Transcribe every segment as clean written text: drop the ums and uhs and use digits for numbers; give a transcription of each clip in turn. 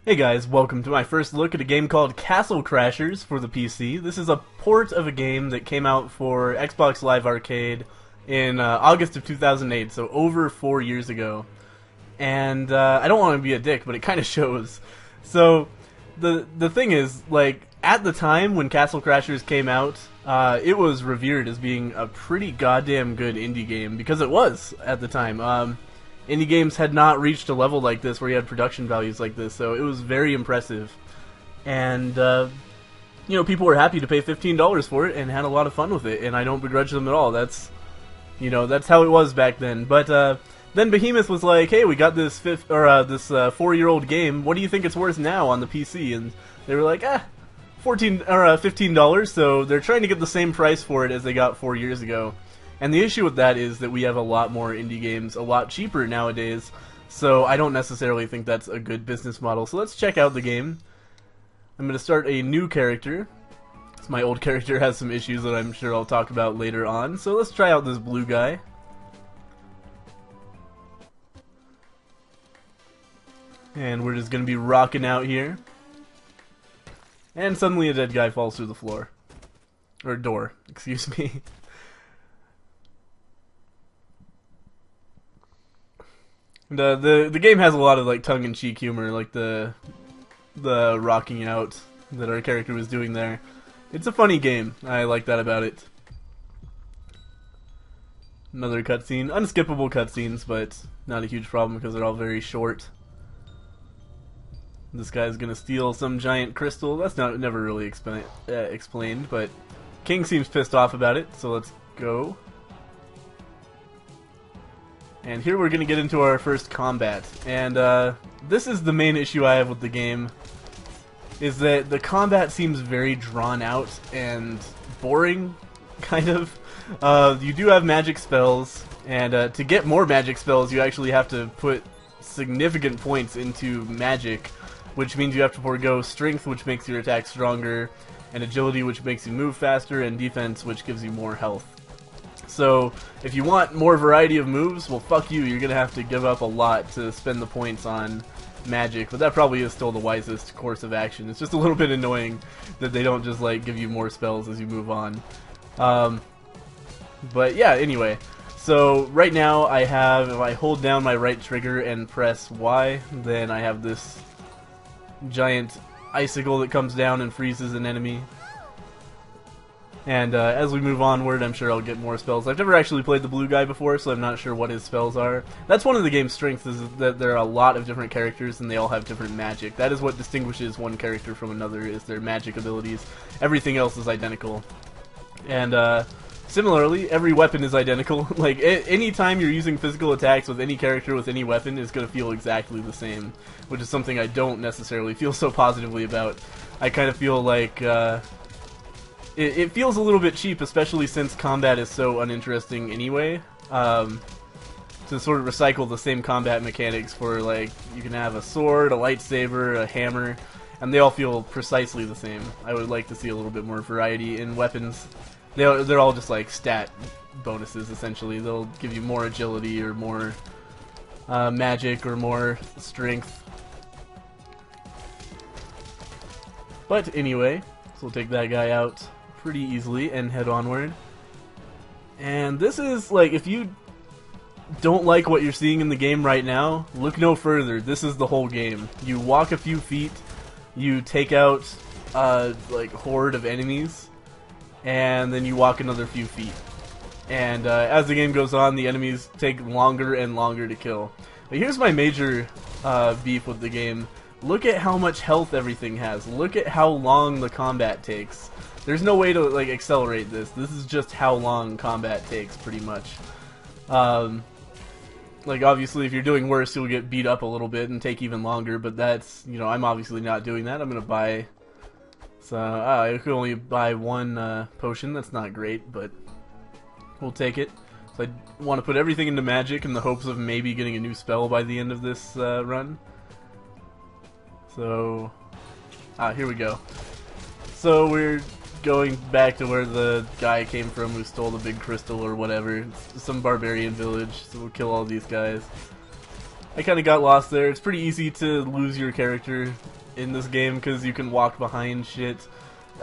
Hey guys, welcome to my first look at a game called Castle Crashers for the PC. This is a port of a game that came out for Xbox Live Arcade in August of 2008, so over 4 years ago. And I don't want to be a dick, but it kind of shows. So the thing is, like, at the time when Castle Crashers came out, it was revered as being a pretty goddamn good indie game, because it was at the time. Indie games had not reached a level like this where you had production values like this, so it was very impressive. And, people were happy to pay $15 for it and had a lot of fun with it, and I don't begrudge them at all. That's how it was back then. But, then Behemoth was like, hey, we got this 4-year-old game, what do you think it's worth now on the PC? And they were like, $15, so they're trying to get the same price for it as they got 4 years ago. And the issue with that is that we have a lot more indie games a lot cheaper nowadays, so I don't necessarily think that's a good business model. So let's check out the game. I'm going to start a new character. My old character has some issues that I'm sure I'll talk about later on, so let's try out this blue guy. And we're just going to be rocking out here. And suddenly a dead guy falls through the floor. Or door, excuse me. The game has a lot of like tongue-in-cheek humor, like the rocking out that our character was doing there. It's a funny game. I like that about it. Another cutscene, unskippable cutscenes, but not a huge problem because they're all very short. This guy's gonna steal some giant crystal. That's never really explained, but King seems pissed off about it. So let's go. And here we're going to get into our first combat. And this is the main issue I have with the game, is that the combat seems very drawn out and boring, kind of. You do have magic spells, and to get more magic spells you actually have to put significant points into magic, which means you have to forego strength, which makes your attack stronger, and agility, which makes you move faster, and defense, which gives you more health. So, if you want more variety of moves, well, fuck you, you're gonna have to give up a lot to spend the points on magic, but that probably is still the wisest course of action. It's just a little bit annoying that they don't just, like, give you more spells as you move on. But yeah, anyway. So, right now I have, if I hold down my right trigger and press Y, then I have this giant icicle that comes down and freezes an enemy. And as we move onward, I'm sure I'll get more spells. I've never actually played the blue guy before, so I'm not sure what his spells are. That's one of the game's strengths, is that there are a lot of different characters and they all have different magic. That is what distinguishes one character from another, is their magic abilities. Everything else is identical. And similarly, every weapon is identical. Like, anytime you're using physical attacks with any character with any weapon is going to feel exactly the same, which is something I don't necessarily feel so positively about. I kind of feel like it feels a little bit cheap, especially since combat is so uninteresting anyway, to sort of recycle the same combat mechanics for, like, you can have a sword, a lightsaber, a hammer, and they all feel precisely the same. I would like to see a little bit more variety in weapons. They're all just like stat bonuses, essentially. They'll give you more agility or more magic or more strength. But anyway, so we'll take that guy out pretty easily and head onward. And this is, like, if you don't like what you're seeing in the game right now, look no further. This is the whole game. You walk a few feet, you take out like, horde of enemies, and then you walk another few feet. And as the game goes on, the enemies take longer and longer to kill. But here's my major beef with the game. Look at how much health everything has. Look at how long the combat takes. There's no way to, like, accelerate this. This is just how long combat takes, pretty much. Like, obviously, if you're doing worse, you'll get beat up a little bit and take even longer, but that's, I'm obviously not doing that. I'm gonna buy... So, I could only buy one potion. That's not great, but we'll take it. So I want to put everything into magic in the hopes of maybe getting a new spell by the end of this run. So, here we go. So we're going back to where the guy came from who stole the big crystal or whatever. It's some barbarian village, so we'll kill all these guys. I kind of got lost there. It's pretty easy to lose your character in this game because you can walk behind shit.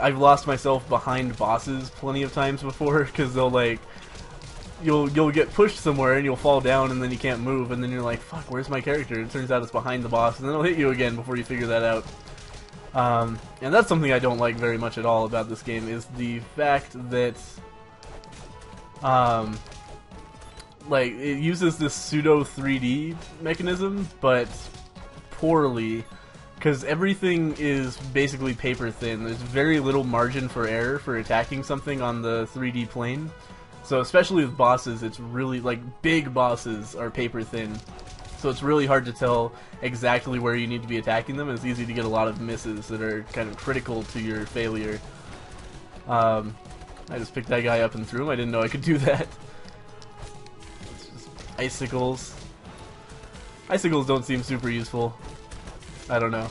I've lost myself behind bosses plenty of times before because they'll like you'll get pushed somewhere and you'll fall down and then you can't move and then you're like, fuck, where's my character? It turns out it's behind the boss and then it'll hit you again before you figure that out. And that's something I don't like very much at all about this game, is the fact that like it uses this pseudo 3D mechanism, but poorly, because everything is basically paper thin. There's very little margin for error for attacking something on the 3D plane. So especially with bosses, it's really, like, big bosses are paper thin. So it's really hard to tell exactly where you need to be attacking them. It's easy to get a lot of misses that are kind of critical to your failure. I just picked that guy up and threw him. I didn't know I could do that. It's just icicles. Icicles don't seem super useful. I don't know.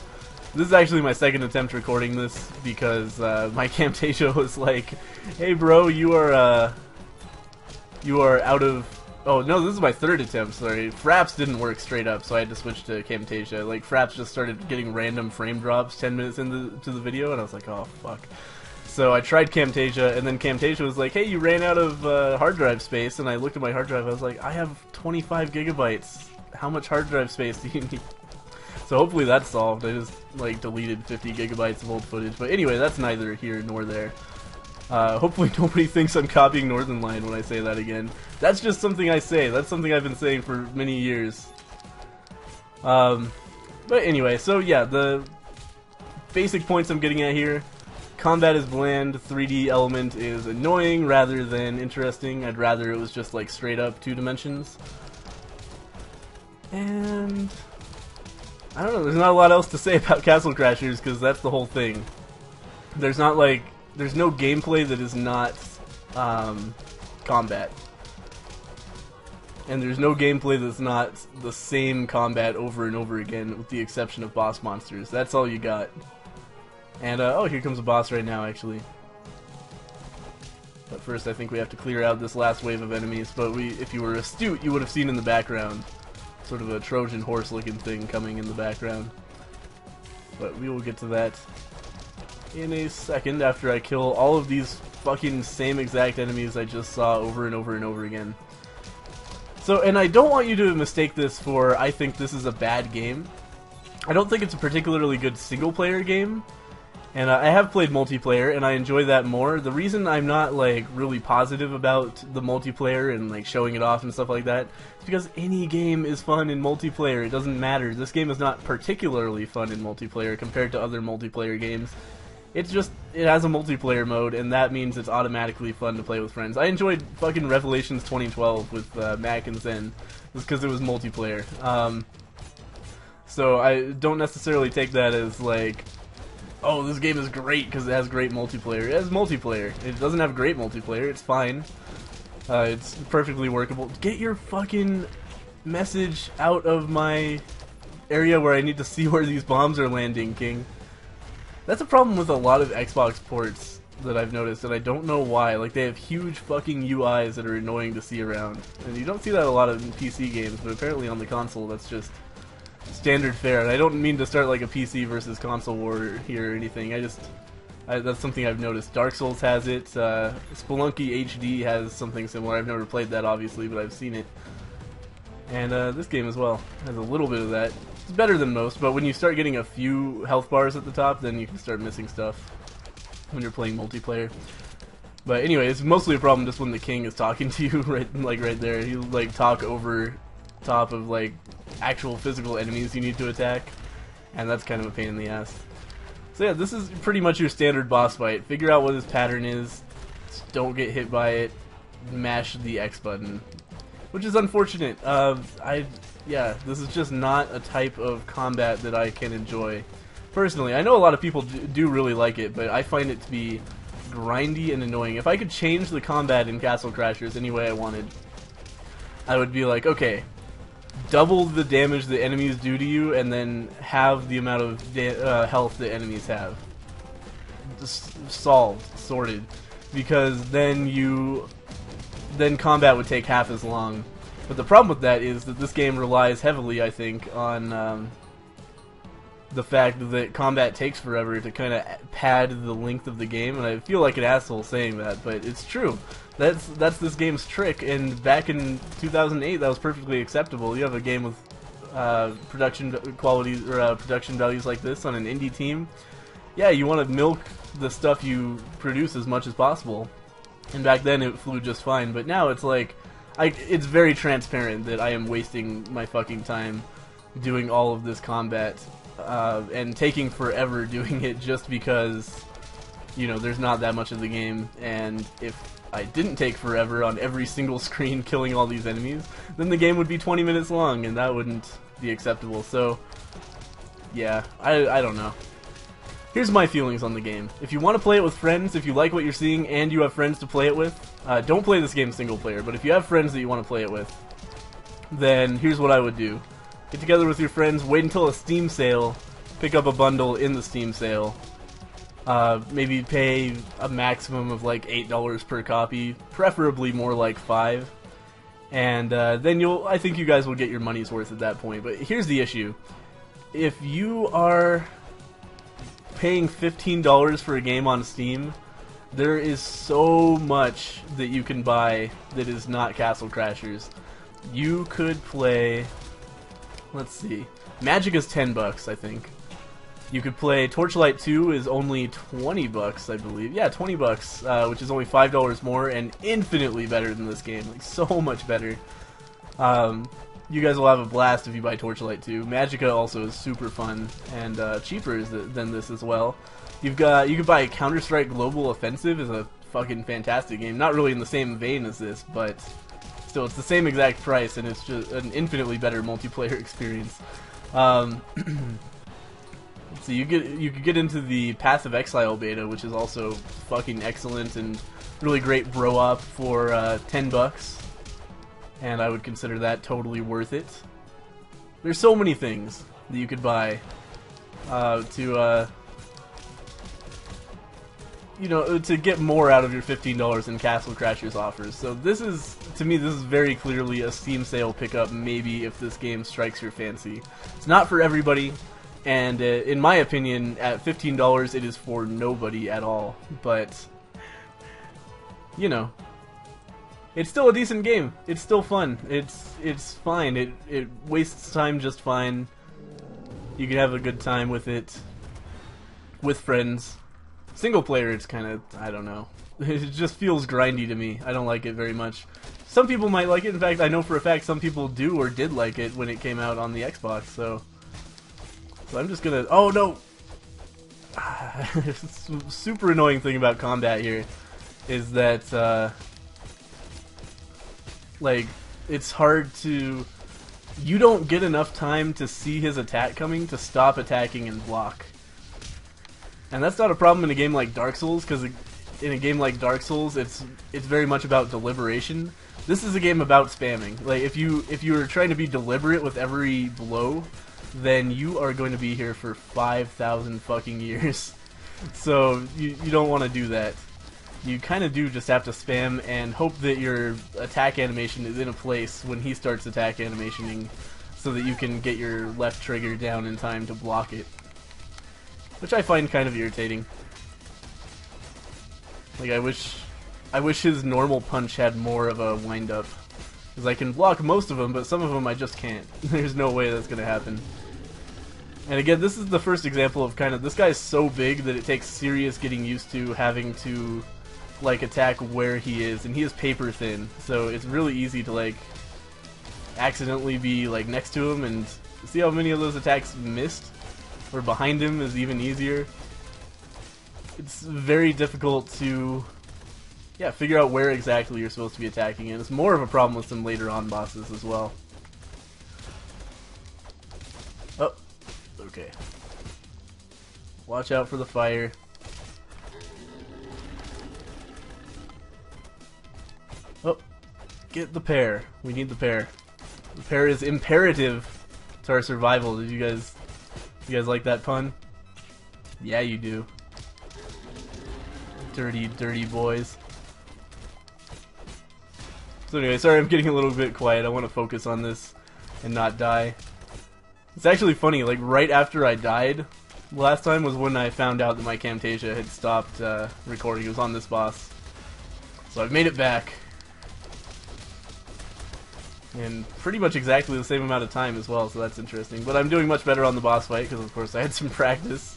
This is actually my second attempt recording this because my Camtasia was like, "Hey bro, you are out of..." Oh no, this is my third attempt, sorry. Fraps didn't work straight up, so I had to switch to Camtasia. Like, Fraps just started getting random frame drops 10 minutes into the video, and I was like, oh fuck. So I tried Camtasia, and then Camtasia was like, hey, you ran out of hard drive space, and I looked at my hard drive, I was like, I have 25 gigabytes. How much hard drive space do you need? So hopefully that's solved. I just, like, deleted 50 gigabytes of old footage. But anyway, that's neither here nor there. Hopefully nobody thinks I'm copying Northern Lion when I say that again. That's just something I say. That's something I've been saying for many years. But anyway, so yeah, the basic points I'm getting at here. Combat is bland, 3D element is annoying rather than interesting. I'd rather it was just like straight up 2 dimensions. And I don't know, there's not a lot else to say about Castle Crashers because that's the whole thing. There's not like... There's no gameplay that is not combat. And there's no gameplay that's not the same combat over and over again, with the exception of boss monsters. That's all you got. And, oh, here comes a boss right now, actually. But first I think we have to clear out this last wave of enemies, but if you were astute, you would have seen in the background sort of a Trojan horse looking thing coming in the background. But we will get to that in a second after I kill all of these fucking same exact enemies I just saw over and over and over again. So, and I don't want you to mistake this for I think this is a bad game. I don't think it's a particularly good single player game, and I have played multiplayer and I enjoy that more. The reason I'm not like really positive about the multiplayer and like showing it off and stuff like that is because any game is fun in multiplayer. It doesn't matter. This game is not particularly fun in multiplayer compared to other multiplayer games. It's just, it has a multiplayer mode, and that means it's automatically fun to play with friends. I enjoyed fucking Revelations 2012 with Mac and Zen, just because it was multiplayer. So I don't necessarily take that as like, oh, this game is great because it has great multiplayer. It has multiplayer. It doesn't have great multiplayer, it's fine. It's perfectly workable. Get your fucking message out of my area where I need to see where these bombs are landing, King. That's a problem with a lot of Xbox ports that I've noticed, and I don't know why. Like, they have huge fucking UIs that are annoying to see around. And you don't see that a lot in PC games, but apparently on the console that's just standard fare. And I don't mean to start like a PC versus console war here or anything. That's something I've noticed. Dark Souls has it. Spelunky HD has something similar. I've never played that, obviously, but I've seen it. And this game as well has a little bit of that. It's better than most, but when you start getting a few health bars at the top, then you can start missing stuff when you're playing multiplayer. But anyway, it's mostly a problem just when the king is talking to you, right there. He'll like talk over top of like actual physical enemies you need to attack, and that's kind of a pain in the ass. So yeah, this is pretty much your standard boss fight. Figure out what his pattern is, just don't get hit by it, mash the X button. Which is unfortunate. Yeah, this is just not a type of combat that I can enjoy. Personally, I know a lot of people do really like it, but I find it to be grindy and annoying. If I could change the combat in Castle Crashers any way I wanted, I would be like, okay, double the damage the enemies do to you, and then have the amount of health the enemies have. Just solved, sorted. Because then combat would take half as long. But the problem with that is that this game relies heavily, I think, on the fact that combat takes forever to kind of pad the length of the game, and I feel like an asshole saying that, but it's true. That's this game's trick, and back in 2008, that was perfectly acceptable. You have a game with production quality or production values like this on an indie team. Yeah, you want to milk the stuff you produce as much as possible, and back then it flew just fine. But now it's like, it's very transparent that I am wasting my fucking time doing all of this combat. And taking forever doing it just because, you know, there's not that much of the game, and if I didn't take forever on every single screen killing all these enemies, then the game would be 20 minutes long, and that wouldn't be acceptable. So, yeah, I don't know. Here's my feelings on the game. If you want to play it with friends, if you like what you're seeing and you have friends to play it with, don't play this game single player, but if you have friends that you want to play it with, then here's what I would do. Get together with your friends, wait until a Steam sale, pick up a bundle in the Steam sale, maybe pay a maximum of like $8 per copy, preferably more like $5, and then I think you guys will get your money's worth at that point. But here's the issue. If you are paying $15 for a game on Steam, there is so much that you can buy that is not Castle Crashers. You could play... Let's see. Magic is $10, I think. You could play Torchlight 2 is only $20, I believe. Yeah, $20, which is only $5 more and infinitely better than this game. Like, so much better. You guys will have a blast if you buy Torchlight 2. Magica also is super fun and cheaper than this as well. You could buy Counter-Strike Global Offensive, is a fucking fantastic game. Not really in the same vein as this, but still, it's the same exact price, and it's just an infinitely better multiplayer experience. Let's see, you could get into the Path of Exile beta, which is also fucking excellent and really great bro op for $10, and I would consider that totally worth it. There's so many things that you could buy to get more out of your $15 than Castle Crashers offers. So this is, to me, this is very clearly a Steam sale pickup, maybe, if this game strikes your fancy. It's not for everybody, and in my opinion, at $15 it is for nobody at all. But, you know, it's still a decent game. It's still fun. It's fine. It wastes time just fine. You can have a good time with it, with friends. Single player, it's kind of, I don't know. It just feels grindy to me. I don't like it very much. Some people might like it. In fact, I know for a fact some people do or did like it when it came out on the Xbox. So I'm just gonna... Oh, no! Super annoying thing about combat here is that, like, it's hard to... You don't get enough time to see his attack coming to stop attacking and block. And that's not a problem in a game like Dark Souls, because in a game like Dark Souls, it's very much about deliberation. This is a game about spamming. Like, if you are trying to be deliberate with every blow, then you are going to be here for 5,000 fucking years. So you don't want to do that. You kind of do just have to spam and hope that your attack animation is in a place when he starts attack animationing, so that you can get your left trigger down in time to block it. Which I find kind of irritating. Like, I wish his normal punch had more of a wind-up. Because I can block most of them, but some of them I just can't. There's no way that's going to happen. And again, this is the first example of kind of... This guy's so big that it takes serious getting used to having to, like, attack where he is. And he is paper thin, so it's really easy to, like, accidentally be, like, next to him and see how many of those attacks missed? Or behind him is even easier. It's very difficult to, yeah, figure out where exactly you're supposed to be attacking, and it's more of a problem with some later on bosses as well. Oh, okay. Watch out for the fire. Oh, get the pear. We need the pear. The pear is imperative to our survival. Did you guys like that pun? Yeah, you do. Dirty, dirty boys. So anyway, sorry I'm getting a little bit quiet. I want to focus on this and not die. It's actually funny, like right after I died last time was when I found out that my Camtasia had stopped recording. It was on this boss. So I've made it back. In pretty much exactly the same amount of time as well, so that's interesting. But I'm doing much better on the boss fight, because of course I had some practice.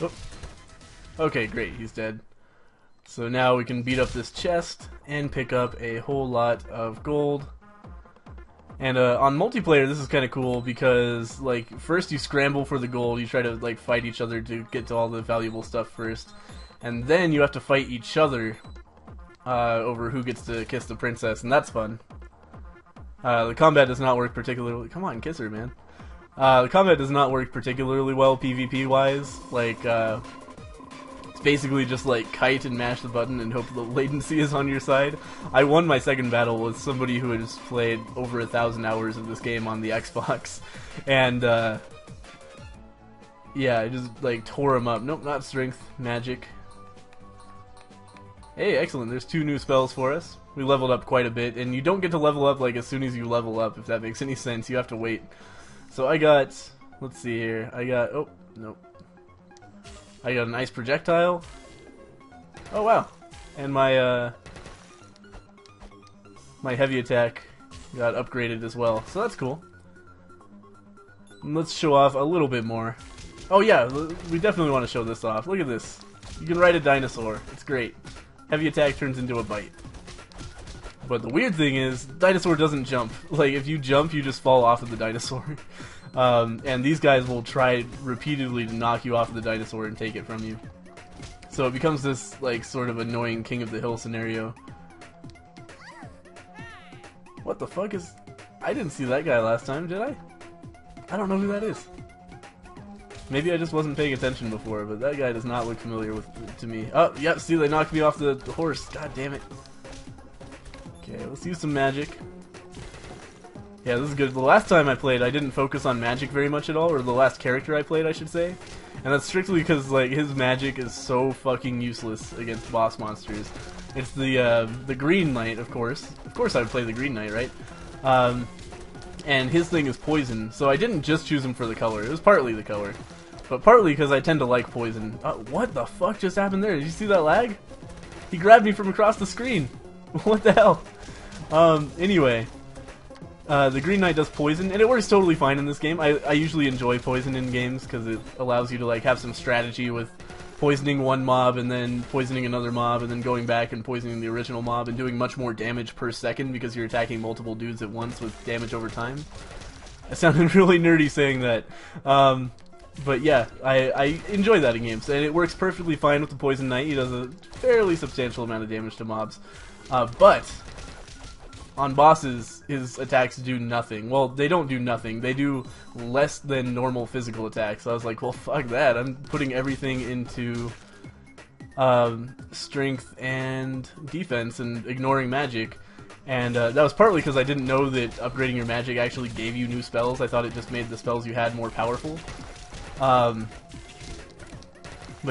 Oh. Okay, great, he's dead. So now we can beat up this chest and pick up a whole lot of gold. And on multiplayer, this is kind of cool because, like, first you scramble for the gold, you try to like fight each other to get to all the valuable stuff first, and then you have to fight each other over who gets to kiss the princess, and that's fun. The combat does not work particularly. Come on, kiss her, man. The combat does not work particularly well PvP wise. Like, it's basically just like kite and mash the button and hope the latency is on your side. I won my second battle with somebody who has played over 1,000 hours of this game on the Xbox, and yeah, I just like tore him up. Nope, not strength, magic. Hey, excellent. There's 2 new spells for us. We leveled up quite a bit, and you don't get to level up like as soon as you level up, if that makes any sense. You have to wait. So I got, let's see here. I got, oh, nope. I got an ice projectile. Oh wow. And my my heavy attack got upgraded as well. So that's cool. And let's show off a little bit more. Oh yeah, we definitely want to show this off. Look at this. You can ride a dinosaur. It's great. Heavy attack turns into a bite. But the weird thing is, dinosaur doesn't jump. Like, if you jump, you just fall off of the dinosaur. And these guys will try repeatedly to knock you off of the dinosaur and take it from you. So it becomes this, like, sort of annoying King of the Hill scenario. What the fuck is... I didn't see that guy last time, did I? I don't know who that is. Maybe I just wasn't paying attention before, but that guy does not look familiar to me. Oh, yeah, see, they knocked me off the horse. God damn it. Okay, let's use some magic. Yeah, this is good. The last time I played, I didn't focus on magic very much at all, or the last character I played, I should say. And that's strictly because, like, his magic is so fucking useless against boss monsters. It's the Green Knight, of course. Of course I would play the Green Knight, right? And his thing is poison, so I didn't just choose him for the color. It was partly the color. But partly because I tend to like poison. What the fuck just happened there? Did you see that lag? He grabbed me from across the screen. What the hell? Anyway. The Green Knight does poison, and it works totally fine in this game. I usually enjoy poison in games, because it allows you to like have some strategy with poisoning one mob, and then poisoning another mob, and then going back and poisoning the original mob, and doing much more damage per second, because you're attacking multiple dudes at once with damage over time. I sounded really nerdy saying that. But yeah, I enjoy that in games, and it works perfectly fine with the Poison Knight. He does a fairly substantial amount of damage to mobs. But on bosses, his attacks do nothing. Well, they don't do nothing. They do less than normal physical attacks. So I was like, well, fuck that. I'm putting everything into strength and defense and ignoring magic. And that was partly because I didn't know that upgrading your magic actually gave you new spells. I thought it just made the spells you had more powerful. But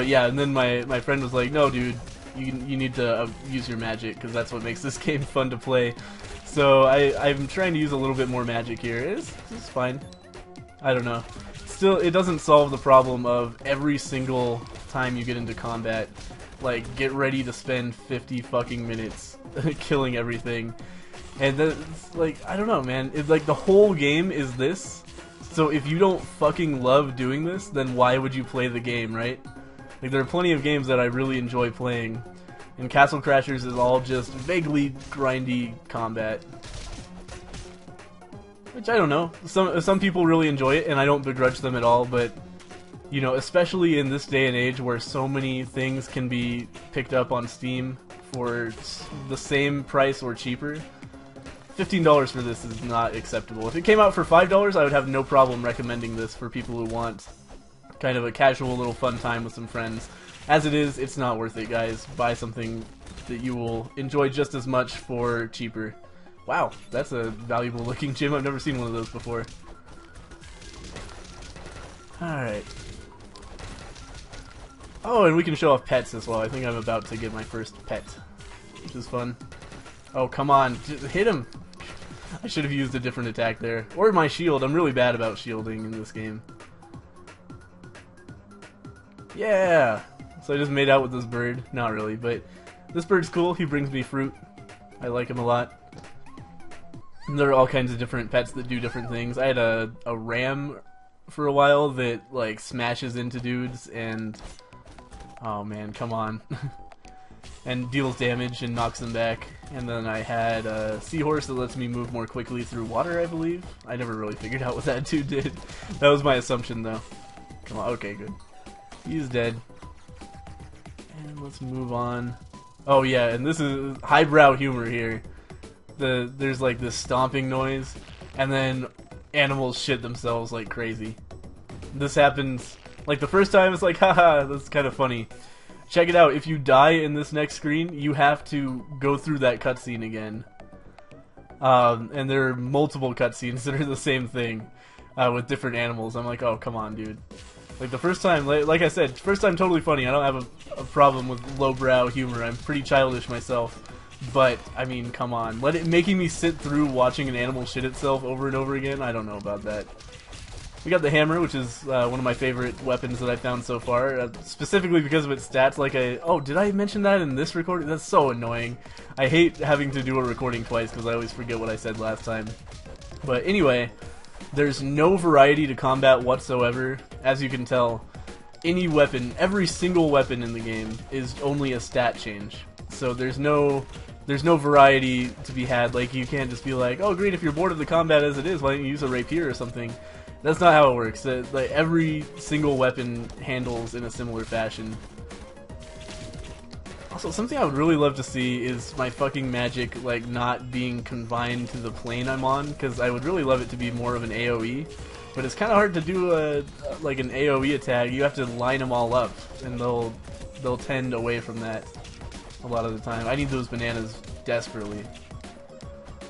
yeah, and then my friend was like, no dude, you need to use your magic, because that's what makes this game fun to play. So I'm trying to use a little bit more magic here. It's fine. I don't know. Still, it doesn't solve the problem of every single time you get into combat, like, get ready to spend 50 fucking minutes killing everything. And that's, like, I don't know, man. It's like the whole game is this. So if you don't fucking love doing this, then why would you play the game, right? Like, there are plenty of games that I really enjoy playing, and Castle Crashers is all just vaguely grindy combat. Which, I don't know. Some people really enjoy it, and I don't begrudge them at all, but, you know, especially in this day and age where so many things can be picked up on Steam for the same price or cheaper, $15 for this is not acceptable. If it came out for $5, I would have no problem recommending this for people who want kind of a casual little fun time with some friends. As it is, it's not worth it, guys. Buy something that you will enjoy just as much for cheaper. Wow, that's a valuable looking gym. I've never seen one of those before. Alright. Oh, and we can show off pets as well. I think I'm about to get my first pet, which is fun. Oh, come on. Just hit him. I should have used a different attack there. Or my shield. I'm really bad about shielding in this game. Yeah! So I just made out with this bird. Not really, but this bird's cool. He brings me fruit. I like him a lot. And there are all kinds of different pets that do different things. I had a ram for a while that like smashes into dudes and oh man, come on. And deals damage and knocks them back. And then I had a seahorse that lets me move more quickly through water, I believe. I never really figured out what that dude did. That was my assumption though. Come on, okay, good. He's dead. And let's move on. Oh yeah, and this is highbrow humor here. There's like this stomping noise, and then animals shit themselves like crazy. This happens, like the first time it's like, haha, that's kind of funny. Check it out, if you die in this next screen, you have to go through that cutscene again. And there are multiple cutscenes that are the same thing, with different animals. I'm like, oh, come on, dude. Like the first time, like I said, first time totally funny. I don't have a problem with lowbrow humor. I'm pretty childish myself. But, I mean, come on. Making me sit through watching an animal shit itself over and over again? I don't know about that. We got the hammer, which is one of my favorite weapons that I found so far. Specifically because of its stats. Oh, did I mention that in this recording? That's so annoying. I hate having to do a recording twice because I always forget what I said last time. But anyway, there's no variety to combat whatsoever. As you can tell, any weapon, every single weapon in the game is only a stat change. So there's no variety to be had. Like, you can't just be like, oh great, if you're bored of the combat as it is, why don't you use a rapier or something? That's not how it works. Like, every single weapon handles in a similar fashion. Also, something I would really love to see is my fucking magic, like, not being confined to the plane I'm on, because I would really love it to be more of an AoE. But it's kind of hard to do like an AoE attack. You have to line them all up, and they'll tend away from that a lot of the time. I need those bananas desperately.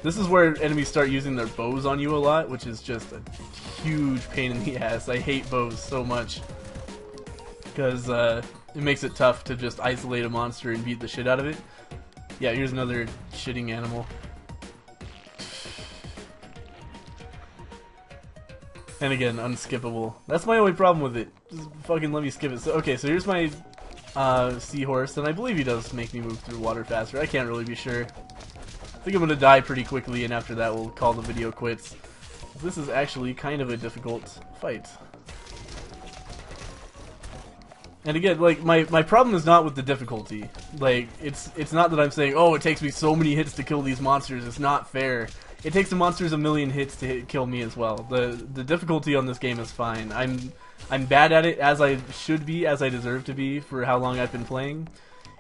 This is where enemies start using their bows on you a lot, which is just a huge pain in the ass. I hate bows so much because it makes it tough to just isolate a monster and beat the shit out of it. Yeah, here's another shitting animal. And again, unskippable. That's my only problem with it. Just fucking let me skip it. So, okay, so here's my seahorse, and I believe he does make me move through water faster. I can't really be sure. I think I'm gonna die pretty quickly, and after that we'll call the video quits. This is actually kind of a difficult fight. And again, like, my problem is not with the difficulty. Like, it's not that I'm saying, oh, it takes me so many hits to kill these monsters, it's not fair. It takes the monsters a million hits to kill me as well. The difficulty on this game is fine. I'm bad at it, as I should be, as I deserve to be for how long I've been playing.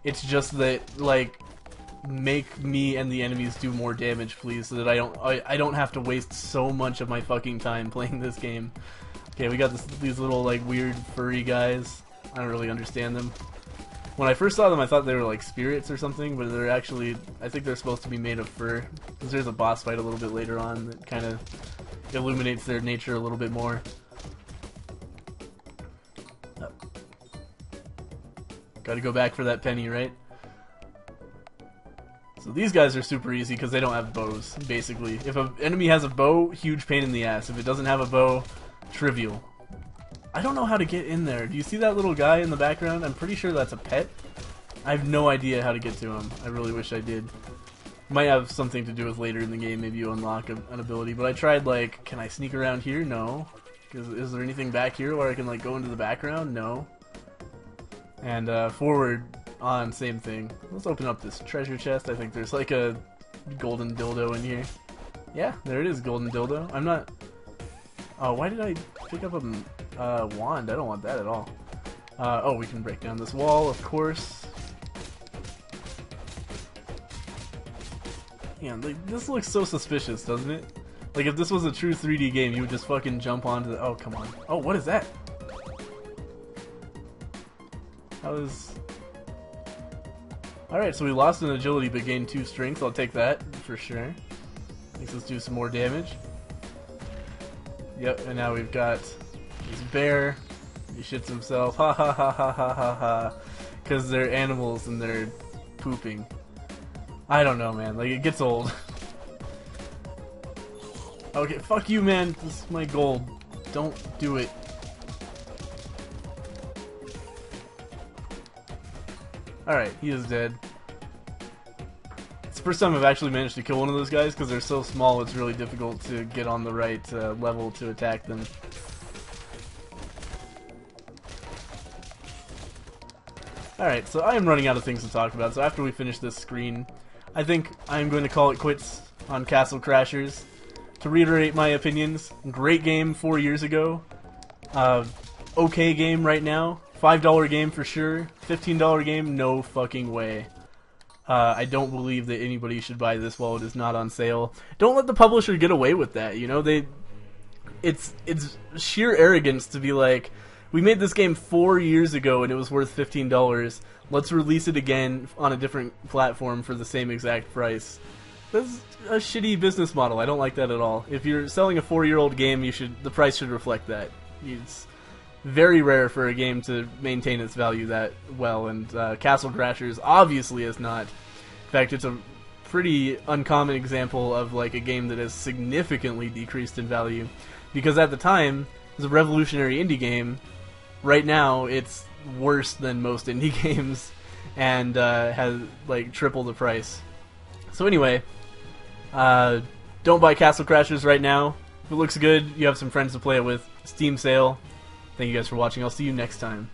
It's just that, like, make me and the enemies do more damage, please, so that I don't have to waste so much of my fucking time playing this game. Okay, we got these little, like, weird furry guys. I don't really understand them. When I first saw them, I thought they were like spirits or something, but they're actually, I think they're supposed to be made of fur. Because there's a boss fight a little bit later on that kind of illuminates their nature a little bit more. Oh. Gotta go back for that penny, right? So these guys are super easy because they don't have bows, basically. If an enemy has a bow, huge pain in the ass. If it doesn't have a bow, trivial. I don't know how to get in there. Do you see that little guy in the background? I'm pretty sure that's a pet. I have no idea how to get to him. I really wish I did. Might have something to do with later in the game. Maybe you unlock an ability. But I tried, like, can I sneak around here? No. Is there anything back here where I can, like, go into the background? No. And forward on, same thing. Let's open up this treasure chest. I think there's, like, a golden dildo in here. Yeah, there it is, golden dildo. I'm not... Oh, why did I pick up a... wand. I don't want that at all. Oh, we can break down this wall, of course. Yeah, like, this looks so suspicious, doesn't it? Like, if this was a true 3D game, you would just fucking jump onto the... Oh, come on. Oh, what is that? How is... Alright, so we lost in agility but gained 2 strength. I'll take that, for sure. Makes us do some more damage. Yep, and now we've got... This bear, he shits himself, ha ha ha ha ha ha ha, because they're animals and they're pooping. I don't know, man. Like, it gets old. Okay, fuck you, man. This is my gold. Don't do it. Alright, he is dead. It's the first time I've actually managed to kill one of those guys, because they're so small it's really difficult to get on the right level to attack them. Alright, so I am running out of things to talk about, so after we finish this screen, I think I'm going to call it quits on Castle Crashers. To reiterate my opinions, great game 4 years ago, okay game right now, $5 game for sure, $15 game, no fucking way. I don't believe that anybody should buy this while it is not on sale. Don't let the publisher get away with that, you know, it's sheer arrogance to be like, we made this game 4 years ago and it was worth $15, let's release it again on a different platform for the same exact price. That's a shitty business model. I don't like that at all. If you're selling a 4-year-old game, the price should reflect that. It's very rare for a game to maintain its value that well, and Castle Crashers obviously is not. In fact, it's a pretty uncommon example of like a game that has significantly decreased in value, because at the time it was a revolutionary indie game. Right now, it's worse than most indie games, and has like triple the price. So anyway. Don't buy Castle Crashers right now. If it looks good, you have some friends to play it with. Steam sale. Thank you guys for watching. I'll see you next time.